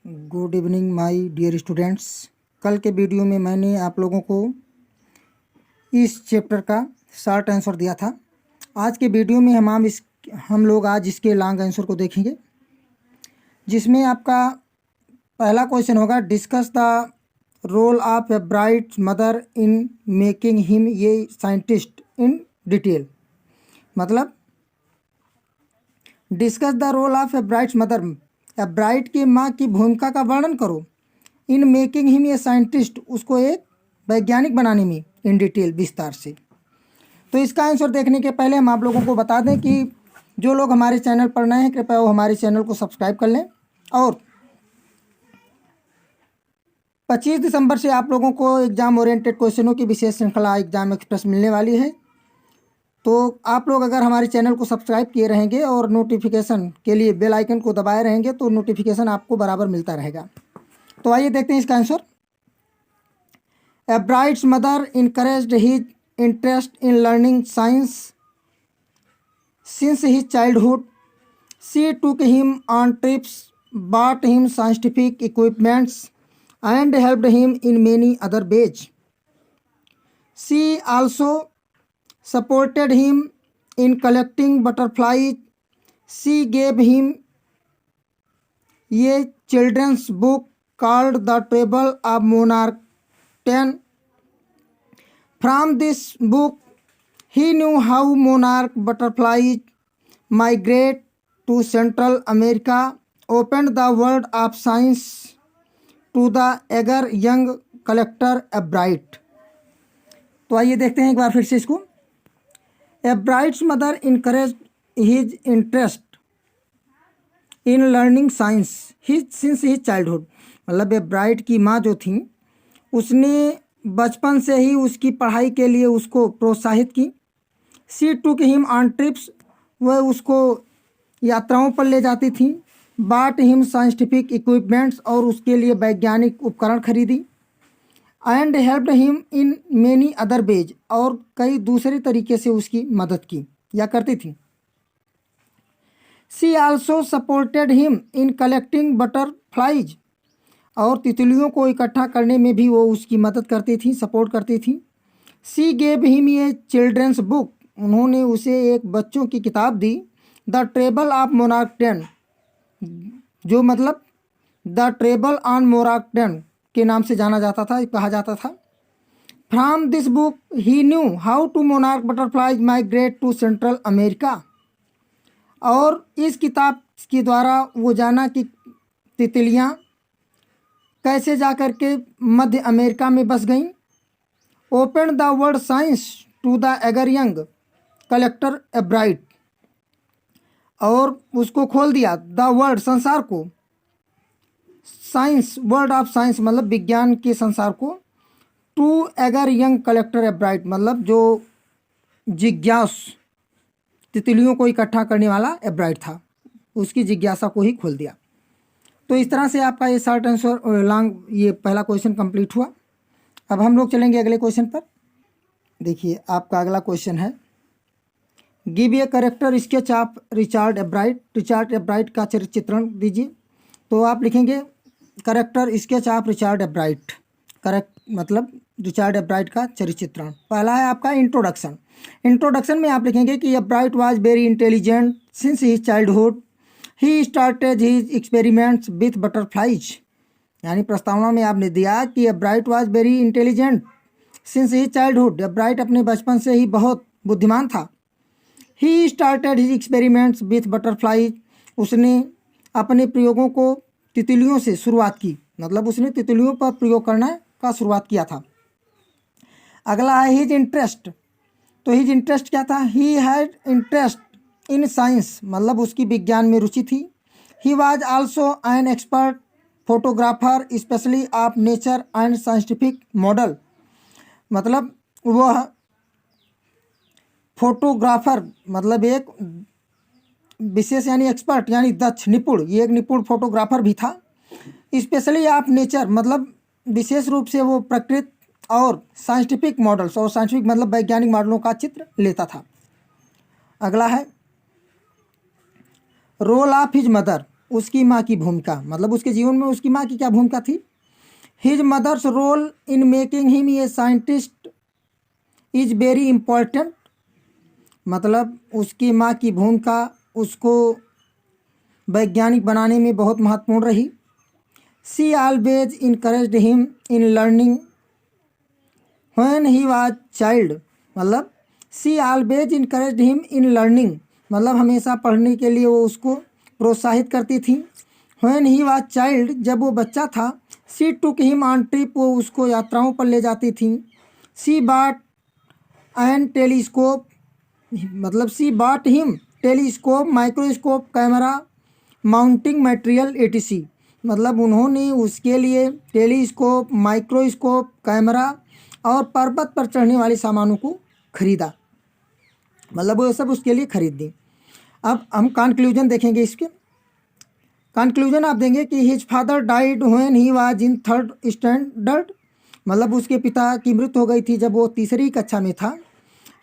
Good evening my dear students. कल के video में मैंने आप लोगों को इस चैप्टर का शॉर्ट आंसर दिया था। आज के वीडियो में हम लोग आज इसके लॉन्ग आंसर को देखेंगे, जिसमें आपका पहला क्वेश्चन होगा, discuss the role of a bright mother in making him a scientist in detail. मतलब discuss the role of a bright mother, या ब्राइट की माँ की भूमिका का वर्णन करो in making him a scientist, उसको एक वैज्ञानिक बनाने में, इन डिटेल, विस्तार से। तो इसका आंसर देखने के पहले हम आप लोगों को बता दें कि जो लोग हमारे चैनल पर नए हैं, कृपया वो हमारे चैनल को सब्सक्राइब कर लें। और 25 दिसंबर से आप लोगों को एग्जाम ओरिएंटेड क्वेश्चनों की विशेष श्रृंखला एग्जाम एक्सप्रेस मिलने वाली है। तो आप लोग अगर हमारे चैनल को सब्सक्राइब किए रहेंगे और नोटिफिकेशन के लिए बेल आइकन को दबाए रहेंगे तो नोटिफिकेशन आपको बराबर मिलता रहेगा। तो आइए देखते हैं इसका answer. A brides mother encouraged his interest in learning science since his childhood. She took him on trips, bought him scientific equipments, and helped him in many other ways. She also supported him in collecting butterflies. She gave him a children's book called The Table of Monarch 10. From this book, he knew how monarch butterflies migrate to Central America, opened the world of science to the eager young collector Ebright. तो आइए देखते हैं एक बार फिर से इसको। Ebright's mother encouraged his interest in learning science since his childhood। मतलब एब्राइट की माँ जो थी उसने बचपन से ही उसकी पढ़ाई के लिए उसको प्रोत्साहित की। She took him on trips, वह उसको यात्राओं पर ले जाती थी। bought him scientific equipments, और उसके लिए वैज्ञानिक उपकरण खरीदी। and helped him in many other ways, और कई दूसरे तरीके से उसकी मदद की या करती थी। She also supported him in collecting butterflies, और तितलियों को इकट्ठा करने में भी वो उसकी मदद करती थी, सपोर्ट करती थी। She gave him a children's book, उन्होंने उसे एक बच्चों की किताब दी, द ट्रेबल ऑफ मोनार्क 10, जो मतलब द ट्रेबल ऑन मोनार्क 10 के नाम से जाना जाता था, कहा जाता था। From this book he knew how to monarch butterflies migrate to central America, और इस किताब के द्वारा वो जाना कि तितलियाँ कैसे जाकर के मध्य अमेरिका में बस गईं। Open the world science to the eager young collector Ebright, और उसको खोल दिया द वर्ल्ड, संसार को, साइंस, वर्ल्ड ऑफ साइंस मतलब विज्ञान के संसार को, to eager young collector a bright मतलब जो जिज्ञास तितलियों को इकट्ठा करने वाला एब्राइट था, उसकी जिज्ञासा को ही खोल दिया। तो इस तरह से आपका ये शॉर्ट आंसर लॉन्ग ये पहला क्वेश्चन कंप्लीट हुआ। अब हम लोग चलेंगे अगले क्वेश्चन पर। देखिए आपका अगला क्वेश्चन है, give a character sketch of Richard एब्राइट। Richard एब्राइट का चरित्र चित्रण दीजिए। तो आप लिखेंगे character sketch of Richard एब्राइट। Correct मतलब रिचर्ड एब्राइट का चरित्र चित्रण। पहला है आपका इंट्रोडक्शन। इंट्रोडक्शन में आप लिखेंगे कि एब्राइट was very intelligent since his childhood, he started his experiments with butterflies. यानी प्रस्तावना में आपने दिया कि एब्राइट was very intelligent since his childhood, एब्राइट अपने बचपन से ही बहुत बुद्धिमान था। He started his experiments with butterflies, उसने अपने प्रयोगों को तितलियों से शुरुआत की, मतलब उसने तितलियों पर प्रयोग करना का शुरुआत किया था। अगला है हिज इंटरेस्ट। तो हिज इंटरेस्ट क्या था? He had interest in science, मतलब उसकी विज्ञान में रुचि थी। He was also an expert photographer specially of nature and scientific model, मतलब वह फोटोग्राफर मतलब एक विशेष यानी एक्सपर्ट यानी दक्ष, निपुण, ये एक निपुण फोटोग्राफर भी था। स्पेशली ऑफ नेचर मतलब विशेष रूप से वो प्रकृति और साइंटिफिक मॉडल्स, और साइंटिफिक मतलब वैज्ञानिक मॉडलों का चित्र लेता था। अगला है रोल ऑफ हिज मदर। उसकी माँ की भूमिका, मतलब उसके जीवन में उसकी माँ की क्या भूमिका थी। His mother's role in making him a scientist is very important, मतलब उसकी माँ की भूमिका उसको वैज्ञानिक बनाने में बहुत महत्वपूर्ण रही। She always encouraged him in learning when he was child, मतलब she always encouraged him in learning, मतलब हमेशा पढ़ने के लिए वो उसको प्रोत्साहित करती थी। व्हेन ही वाज चाइल्ड, जब वो बच्चा था। She took him on trip, वो उसको यात्राओं पर ले जाती थी। शी बॉट एंड टेलीस्कोप, मतलब she bought him telescope, microscope, camera, mounting material etc, मतलब उन्होंने उसके लिए टेलीस्कोप, माइक्रोस्कोप, कैमरा और पर्वत पर चढ़ने वाले सामानों को खरीदा, मतलब वो सब उसके लिए खरीद दी। अब हम कंक्लूजन देखेंगे। इसके कंक्लूजन आप देंगे कि his father died when he was in 3rd standard, मतलब उसके पिता की मृत्यु हो गई थी जब वो 3री कक्षा में था।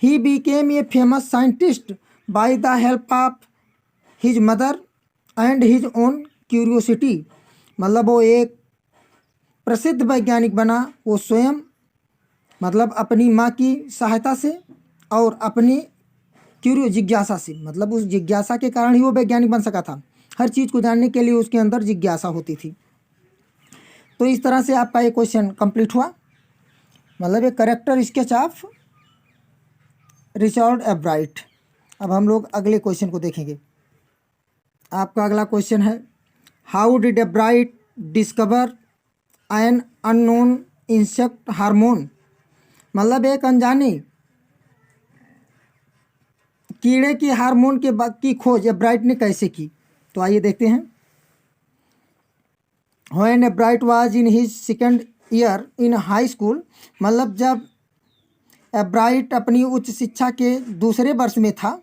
He became a famous scientist by the help of his mother and his own curiosity, मतलब वो एक प्रसिद्ध वैज्ञानिक बना, वो स्वयं मतलब अपनी माँ की सहायता से और अपनी जिज्ञासा से, मतलब उस जिज्ञासा के कारण ही वो वैज्ञानिक बन सका था। हर चीज़ को जानने के लिए उसके अंदर जिज्ञासा होती थी। तो इस तरह से आपका ये क्वेश्चन कंप्लीट हुआ, मतलब एक करेक्टर स्केच ऑफ रिचर्ड एब्राइट। अब हम लोग अगले क्वेश्चन को देखेंगे। आपका अगला क्वेश्चन है, how did एब्राइट discover N unknown insect hormone, मतलब एक अनजाने कीड़े की हार्मोन की खोज एब्राइट ने कैसे की। तो आइए देखते हैं। When एब्राइट was in his 2nd year in high school, मतलब जब एब्राइट अपनी उच्च शिक्षा के 2रे वर्ष में था।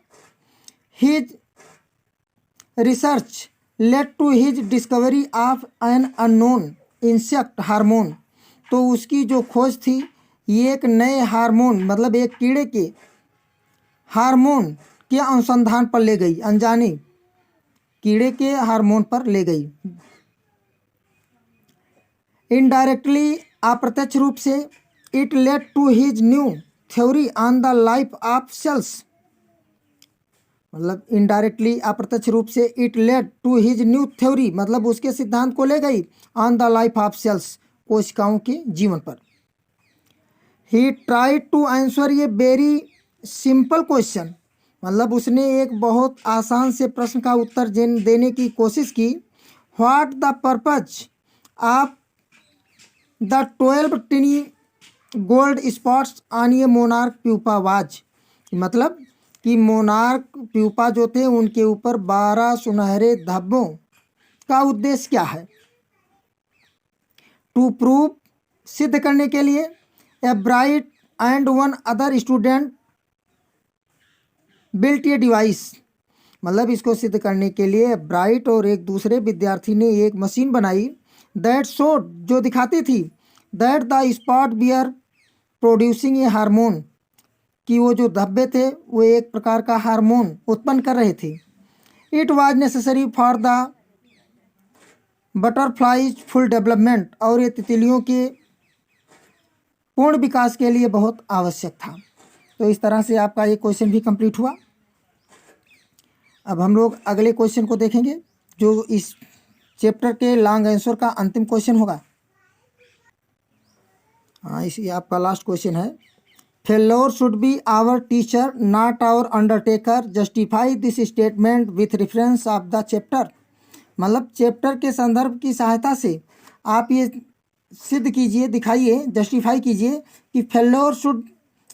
His research led to his discovery of an unknown insect hormone, तो उसकी जो खोज थी ये एक नए हार्मोन, मतलब एक कीड़े के हार्मोन के अनुसंधान पर ले गई, अनजाने कीड़े के हार्मोन पर ले गई। इनडायरेक्टली, अप्रत्यक्ष रूप से, it led to his new theory on the life of cells, मतलब इनडायरेक्टली अप्रत्यक्ष रूप से it led to his new theory, मतलब उसके सिद्धांत को ले गई on the life of cells, कोशिकाओं के जीवन पर। ही ट्राइड टू आंसर ये वेरी सिंपल क्वेश्चन, मतलब उसने एक बहुत आसान से प्रश्न का उत्तर देने की कोशिश की। What the purpose of the 12 टिनी gold spots on A monarch pupa was, मतलब कि मोनार्क प्यूपा जो थे उनके ऊपर 12 सुनहरे धब्बों का उद्देश्य क्या है। टू प्रूव, सिद्ध करने के लिए। एब्राइट and one other student built a device, मतलब इसको सिद्ध करने के लिए एब्राइट और एक दूसरे विद्यार्थी ने एक मशीन बनाई। दैट शोड, जो दिखाती थी, that the spot bear producing a hormone, कि वो जो धब्बे थे वो एक प्रकार का हार्मोन उत्पन्न कर रहे थे। It was necessary for the butterflies full development, और ये तितलियों के पूर्ण विकास के लिए बहुत आवश्यक था। तो इस तरह से आपका ये क्वेश्चन भी कंप्लीट हुआ। अब हम लोग अगले क्वेश्चन को देखेंगे जो इस चैप्टर के लॉन्ग आंसर का अंतिम क्वेश्चन होगा। हाँ, इसी आपका लास्ट क्वेश्चन है। Failure should be our teacher not our undertaker, justify this statement with reference of the chapter, मतलब चैप्टर के संदर्भ की सहायता से आप ये सिद्ध कीजिए, दिखाइए, जस्टिफाई कीजिए कि failure should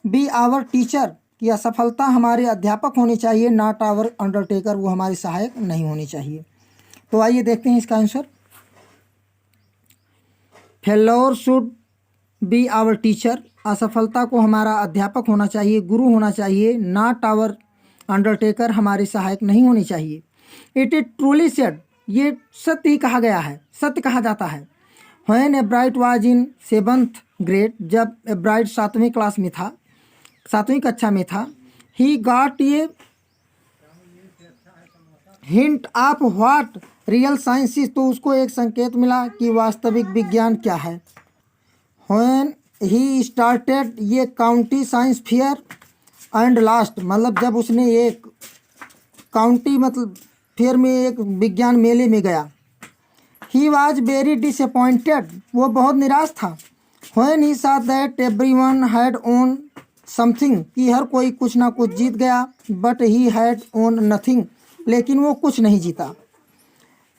be our teacher, कि असफलता हमारे अध्यापक होने चाहिए, नॉट आवर अंडरटेकर, वो हमारे सहायक नहीं होनी चाहिए। तो आइए देखते हैं इसका answer. Failure should be our teacher, असफलता को हमारा अध्यापक होना चाहिए, गुरु होना चाहिए, नॉट आवर अंडरटेकर, हमारे सहायक नहीं होनी चाहिए। इट इज ट्रूली सेड, ये सत्य ही कहा गया है, सत्य कहा जाता है। When एब्राइट was in 7th grade, जब एब्राइट 7वीं क्लास में था, 7वीं कक्षा में था। He got a hint of what real science is, तो उसको एक संकेत मिला कि वास्तविक विज्ञान क्या है। व्हेन ही स्टार्टेड ये county science fair and last, मतलब जब उसने एक काउंटी मतलब फेयर में एक विज्ञान मेले में गया। ही वॉज वेरी डिसअपॉइंटेड, वो बहुत निराश था। When he saw that everyone had won something, कि हर कोई कुछ ना कुछ जीत गया। But he had won nothing, लेकिन वो कुछ नहीं जीता।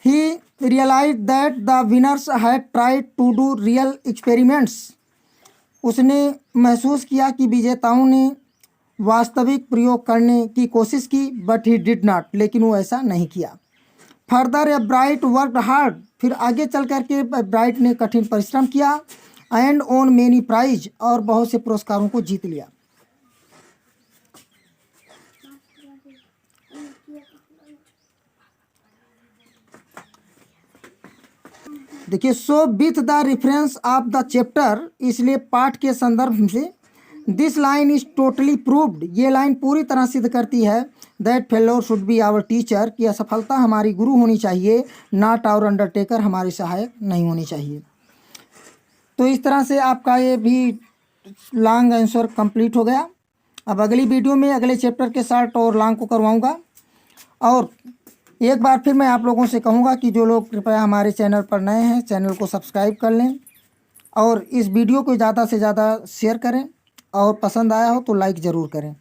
He realise that the winners had tried to do real experiments, उसने महसूस किया कि विजेताओं ने वास्तविक प्रयोग करने की कोशिश की। बट ही डिड नॉट, लेकिन वो ऐसा नहीं किया। Further a bright worked hard, फिर आगे चल कर के ब्राइट ने कठिन परिश्रम किया। एंड ओन मेनी प्राइज, और बहुत से पुरस्कारों को जीत लिया। देखिए, so with the reference of the chapter, इसलिए पाठ के संदर्भ से this line is totally proved, ये लाइन पूरी तरह सिद्ध करती है that failure should be our teacher, कि असफलता हमारी गुरु होनी चाहिए, नॉट आवर अंडरटेकर, हमारी सहायक नहीं होनी चाहिए। तो इस तरह से आपका ये भी लॉन्ग आंसर कंप्लीट हो गया। अब अगली वीडियो में अगले चैप्टर के शॉर्ट और लॉन्ग को करवाऊंगा। और एक बार फिर मैं आप लोगों से कहूँगा कि जो लोग कृपया हमारे चैनल पर नए हैं, चैनल को सब्सक्राइब कर लें और इस वीडियो को ज़्यादा से ज़्यादा शेयर करें, और पसंद आया हो तो लाइक ज़रूर करें।